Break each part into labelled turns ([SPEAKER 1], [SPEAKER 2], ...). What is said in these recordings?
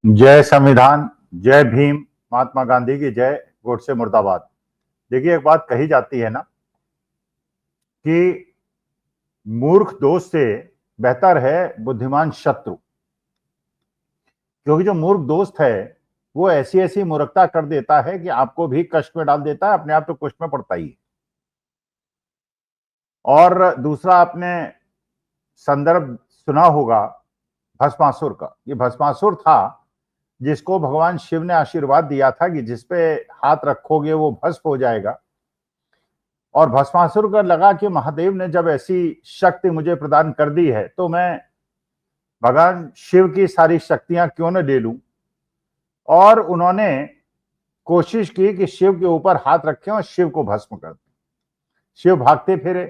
[SPEAKER 1] जय संविधान, जय भीम, महात्मा गांधी की जय, गोडसे मुर्दाबाद। देखिए, एक बात कही जाती है ना कि मूर्ख दोस्त से बेहतर है बुद्धिमान शत्रु। क्योंकि जो मूर्ख दोस्त है वो ऐसी ऐसी मूर्खता कर देता है कि आपको भी कष्ट में डाल देता है, अपने आप तो कष्ट में पड़ता ही है। और दूसरा, आपने संदर्भ सुना होगा भस्मासुर का। ये भस्मासुर था जिसको भगवान शिव ने आशीर्वाद दिया था कि जिस पे हाथ रखोगे वो भस्म हो जाएगा। और भस्मासुर को लगा कि महादेव ने जब ऐसी शक्ति मुझे प्रदान कर दी है तो मैं भगवान शिव की सारी शक्तियां क्यों न ले लूं। और उन्होंने कोशिश की कि शिव के ऊपर हाथ रखें और शिव को भस्म कर दें। शिव भागते फिरे।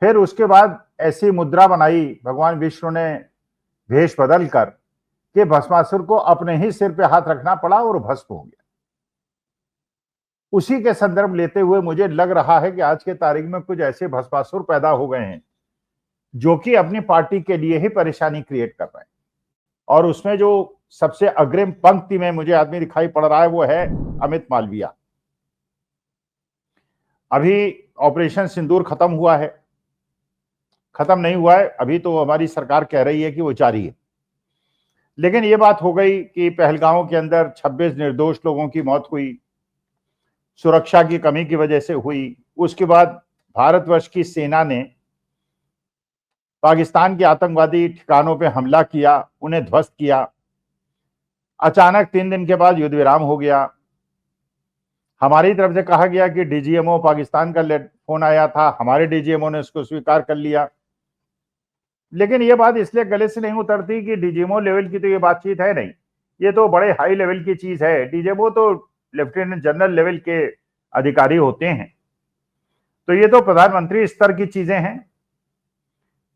[SPEAKER 1] फिर उसके बाद ऐसी मुद्रा बनाई भगवान विष्णु ने भेष बदल कर कि भस्मासुर को अपने ही सिर पे हाथ रखना पड़ा और भस्म हो गया। उसी के संदर्भ लेते हुए मुझे लग रहा है कि आज के तारीख में कुछ ऐसे भस्मासुर पैदा हो गए हैं जो कि अपनी पार्टी के लिए ही परेशानी क्रिएट कर रहे हैं। और उसमें जो सबसे अग्रिम पंक्ति में मुझे आदमी दिखाई पड़ रहा है वो है अमित मालविया। अभी ऑपरेशन सिंदूर खत्म हुआ है, खत्म नहीं हुआ है अभी, तो हमारी सरकार कह रही है कि वो जारी है। लेकिन ये बात हो गई कि पहलगांव के अंदर 26 निर्दोष लोगों की मौत हुई, सुरक्षा की कमी की वजह से हुई। उसके बाद भारतवर्ष की सेना ने पाकिस्तान के आतंकवादी ठिकानों पे हमला किया, उन्हें ध्वस्त किया। अचानक 3 दिन के बाद युद्ध विराम हो गया। हमारी तरफ से कहा गया कि डीजीएमओ पाकिस्तान का फोन आया था, हमारे डीजीएमओ ने उसको स्वीकार कर लिया। लेकिन ये बात इसलिए गले से नहीं उतरती कि डीजीएमओ लेवल की तो ये बातचीत है नहीं, ये तो बड़े हाई लेवल की चीज है। डीजीएमओ तो लेफ्टिनेंट जनरल लेवल के अधिकारी होते हैं, तो ये तो प्रधानमंत्री स्तर की चीजें हैं।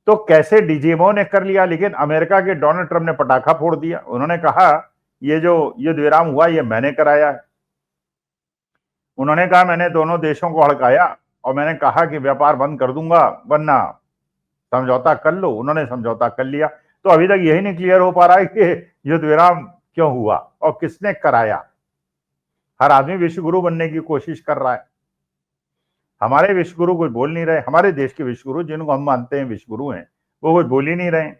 [SPEAKER 1] तो कैसे डीजीएमओ ने कर लिया, लेकिन अमेरिका के डोनाल्ड ट्रंप ने पटाखा फोड़ दिया। उन्होंने कहा ये जो युद्ध विराम हुआ ये मैंने कराया है। उन्होंने कहा मैंने दोनों देशों को हड़काया और मैंने कहा कि व्यापार बंद कर दूंगा वरना समझौता कर लो। उन्होंने समझौता कर लिया। तो अभी तक यही नहीं क्लियर हो पा रहा है कि युद्ध विराम क्यों हुआ और किसने कराया। हर आदमी विश्वगुरु बनने की कोशिश कर रहा है। हमारे विश्वगुरु कुछ बोल नहीं रहे। हमारे देश के विश्वगुरु जिनको हम मानते हैं विश्वगुरु हैं, वो कुछ बोल ही नहीं रहे।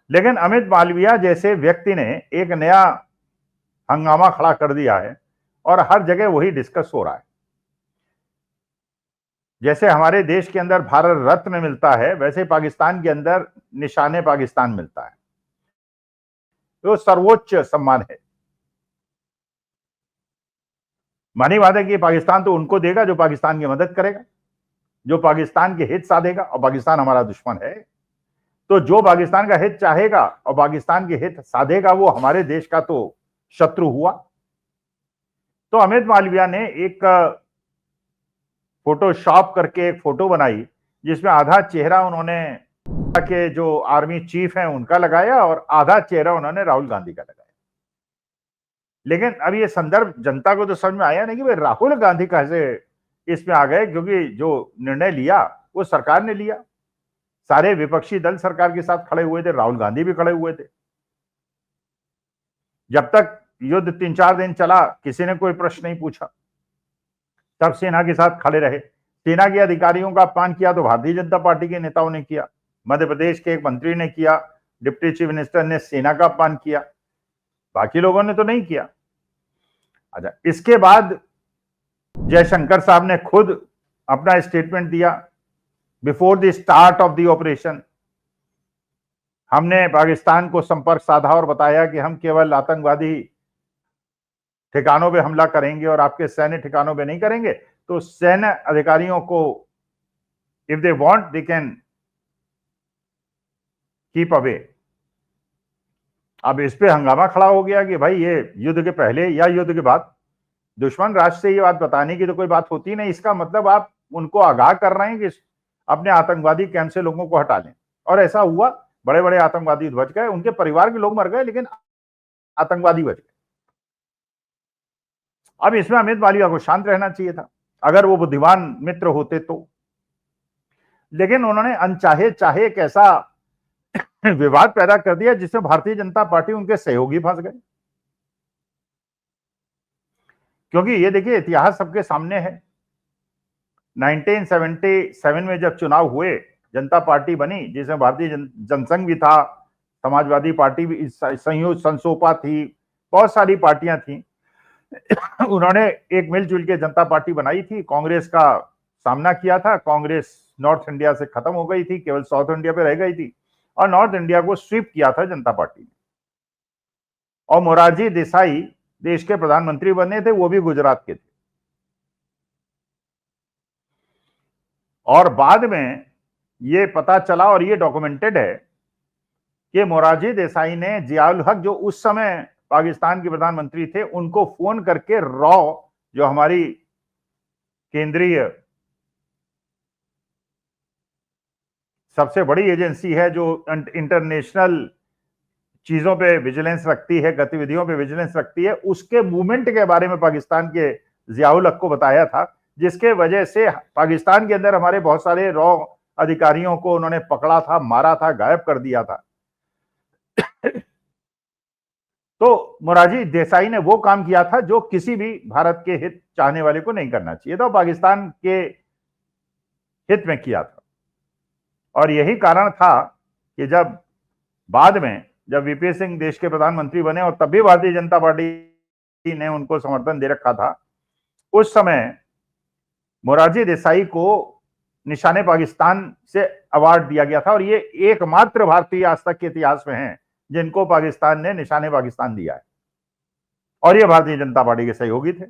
[SPEAKER 1] लेकिन अमित मालविया जैसे व्यक्ति ने एक नया हंगामा खड़ा कर दिया है और हर जगह वही डिस्कस हो रहा है। जैसे हमारे देश के अंदर भारत रत्न मिलता है, वैसे पाकिस्तान के अंदर निशाने पाकिस्तान मिलता है। तो सर्वोच्च सम्मान है। मानी बात है कि पाकिस्तान तो उनको देगा जो पाकिस्तान की मदद करेगा, जो पाकिस्तान के हित साधेगा। और पाकिस्तान हमारा दुश्मन है, तो जो पाकिस्तान का हित चाहेगा और पाकिस्तान के हित साधेगा वो हमारे देश का तो शत्रु हुआ। तो अमित मालविया ने एक फोटोशॉप करके एक फोटो बनाई जिसमें आधा चेहरा उन्होंने के जो आर्मी चीफ हैं उनका लगाया और आधा चेहरा उन्होंने राहुल गांधी का लगाया। लेकिन अब ये संदर्भ जनता को तो समझ में आया नहीं कि भाई राहुल गांधी कैसे इसमें आ गए, क्योंकि जो निर्णय लिया वो सरकार ने लिया। सारे विपक्षी दल सरकार के साथ खड़े हुए थे, राहुल गांधी भी खड़े हुए थे। जब तक युद्ध 3-4 दिन चला किसी ने कोई प्रश्न नहीं पूछा, तब सेना के साथ खड़े रहे। सेना के अधिकारियों का अपमान किया तो भारतीय जनता पार्टी के नेताओं ने किया, मध्य प्रदेश के एक मंत्री ने किया, डिप्टी चीफ मिनिस्टर ने सेना का अपमान किया, बाकी लोगों ने तो नहीं किया। अच्छा, इसके बाद जयशंकर साहब ने खुद अपना स्टेटमेंट दिया before the start of the operation. हमने पाकिस्तान को संपर्क साधा और बताया कि हम केवल आतंकवादी ठिकानों पे हमला करेंगे और आपके सैन्य ठिकानों पे नहीं करेंगे। तो सैन्य अधिकारियों को if they want they can keep away. अब इस पे हंगामा खड़ा हो गया कि भाई ये युद्ध के पहले या युद्ध के बाद दुश्मन राष्ट्र से ये बात बताने की तो कोई बात होती नहीं। इसका मतलब आप उनको आगाह कर रहे हैं कि अपने आतंकवादी कैंप से लोगों को हटा लें। और ऐसा हुआ, बड़े बड़े आतंकवादी बच गए, उनके परिवार के लोग मर गए, लेकिन आतंकवादी बच गए। अब इसमें अमित मालविया को शांत रहना चाहिए था अगर वो बुद्धिमान मित्र होते तो। लेकिन उन्होंने अनचाहे चाहे एक ऐसा विवाद पैदा कर दिया जिसमें भारतीय जनता पार्टी उनके सहयोगी फंस गए। क्योंकि ये देखिए इतिहास सबके सामने है। 1977 में जब चुनाव हुए, जनता पार्टी बनी जिसमें भारतीय जनसंघ भी था, समाजवादी पार्टी भी, संयुक्त संसोपा थी, बहुत सारी पार्टियां थी। उन्होंने एक मिलजुल के जनता पार्टी बनाई थी, कांग्रेस का सामना किया था। कांग्रेस नॉर्थ इंडिया से खत्म हो गई थी, केवल साउथ इंडिया पे रह गई थी, और नॉर्थ इंडिया को स्वीप किया था जनता पार्टी ने। और मोरारजी देसाई देश के प्रधानमंत्री बने थे, वो भी गुजरात के थे। और बाद में ये पता चला और ये डॉक्यूमेंटेड है कि मोरारजी देसाई ने जियाउल हक, जो उस समय पाकिस्तान के प्रधानमंत्री थे, उनको फोन करके रॉ, जो हमारी केंद्रीय सबसे बड़ी एजेंसी है जो इंटरनेशनल चीजों पे विजिलेंस रखती है, गतिविधियों पे विजिलेंस रखती है, उसके मूवमेंट के बारे में पाकिस्तान के जियाउल हक को बताया था, जिसके वजह से पाकिस्तान के अंदर हमारे बहुत सारे रॉ अधिकारियों को उन्होंने पकड़ा था, मारा था, गायब कर दिया था। तो मोरारजी देसाई ने वो काम किया था जो किसी भी भारत के हित चाहने वाले को नहीं करना चाहिए था, पाकिस्तान के हित में किया था। और यही कारण था कि जब बाद में जब वीपी सिंह देश के प्रधानमंत्री बने और तब भी भारतीय जनता पार्टी ने उनको समर्थन दे रखा था, उस समय मोरारजी देसाई को निशाने पाकिस्तान से अवार्ड दिया गया था। और ये एकमात्र भारतीय आज तक के इतिहास में है जिनको पाकिस्तान ने निशाने पाकिस्तान दिया है। और ये भारतीय जनता पार्टी के सहयोगी थे,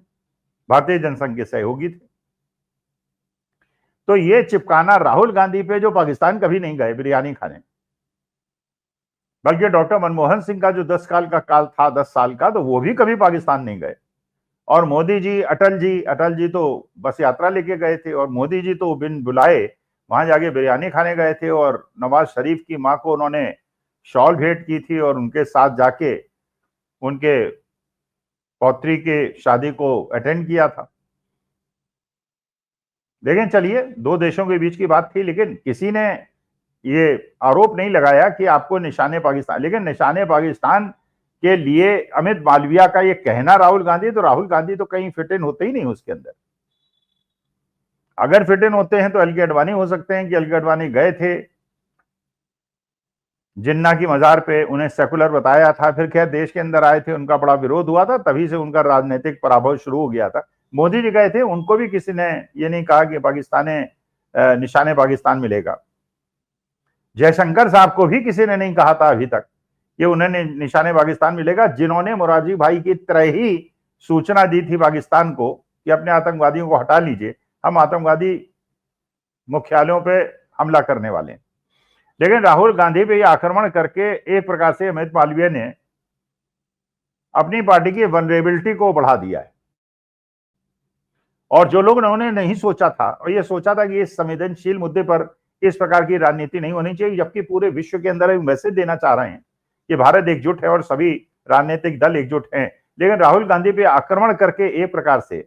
[SPEAKER 1] भारतीय जनसंघ के सहयोगी थे। तो ये चिपकाना राहुल गांधी पे, जो पाकिस्तान कभी नहीं गए बिरयानी खाने, बल्कि डॉक्टर मनमोहन सिंह का जो 10 साल का काल था, 10 साल का, तो वो भी कभी पाकिस्तान नहीं गए। और मोदी जी, अटल जी तो बस यात्रा लेके गए थे, और मोदी जी तो बिन बुलाए वहां जाके बिरयानी खाने गए थे। और नवाज शरीफ की मां को उन्होंने शॉल भेंट की थी और उनके साथ जाके उनके पौत्री के शादी को अटेंड किया था। लेकिन चलिए, दो देशों के बीच की बात थी, लेकिन किसी ने ये आरोप नहीं लगाया कि आपको निशाने पाकिस्तान। लेकिन निशाने पाकिस्तान के लिए अमित मालविया का ये कहना राहुल गांधी, तो राहुल गांधी तो कहीं फिट इन होते ही नहीं उसके अंदर। अगर फिट इन होते हैं तो एलके अडवाणी हो सकते हैं कि एलके अडवाणी गए थे जिन्ना की मजार पे, उन्हें सेकुलर बताया था, फिर खैर देश के अंदर आए थे, उनका बड़ा विरोध हुआ था, तभी से उनका राजनीतिक पराभव शुरू हो गया था। मोदी जी गए थे, उनको भी किसी ने ये नहीं कहा कि पाकिस्तान निशाने पाकिस्तान मिलेगा। जयशंकर साहब को भी किसी ने नहीं कहा था अभी तक कि उन्हें निशाने पाकिस्तान मिलेगा, जिन्होंने मोरारजी भाई की तरह ही सूचना दी थी पाकिस्तान को कि अपने आतंकवादियों को हटा लीजिए, हम आतंकवादी मुख्यालयों पे हमला करने वाले हैं। लेकिन राहुल गांधी पे आक्रमण करके एक प्रकार से अमित मालवीय ने अपनी पार्टी की वनरेबिलिटी को बढ़ा दिया है। और जो लोग उन्होंने नहीं सोचा था, और ये सोचा था कि इस संवेदनशील मुद्दे पर इस प्रकार की राजनीति नहीं होनी चाहिए, जबकि पूरे विश्व के अंदर एक मैसेज देना चाह रहे हैं कि भारत एकजुट है और सभी राजनीतिक दल एकजुट हैं। लेकिन राहुल गांधी पे आक्रमण करके एक प्रकार से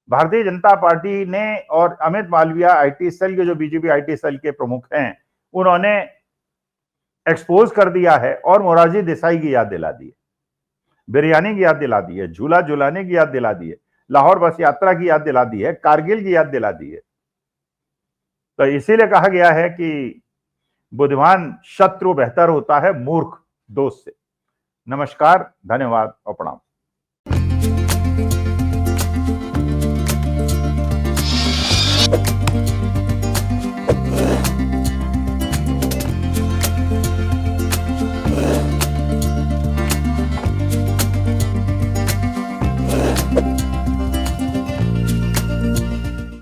[SPEAKER 1] भारतीय जनता पार्टी ने और अमित मालविया आईटी सेल के, जो बीजेपी आईटी सेल के प्रमुख हैं, उन्होंने एक्सपोज कर दिया है और मोरारजी देसाई की याद दिला दी है, बिरयानी की याद दिला दी है, झूला झुलाने की याद दिला दी है, लाहौर बस यात्रा की याद दिला दी है, कारगिल की याद दिला दी है। तो इसीलिए कहा गया है कि बुद्धिमान शत्रु बेहतर होता है मूर्ख दोस्त से। नमस्कार, धन्यवाद और प्रणाम।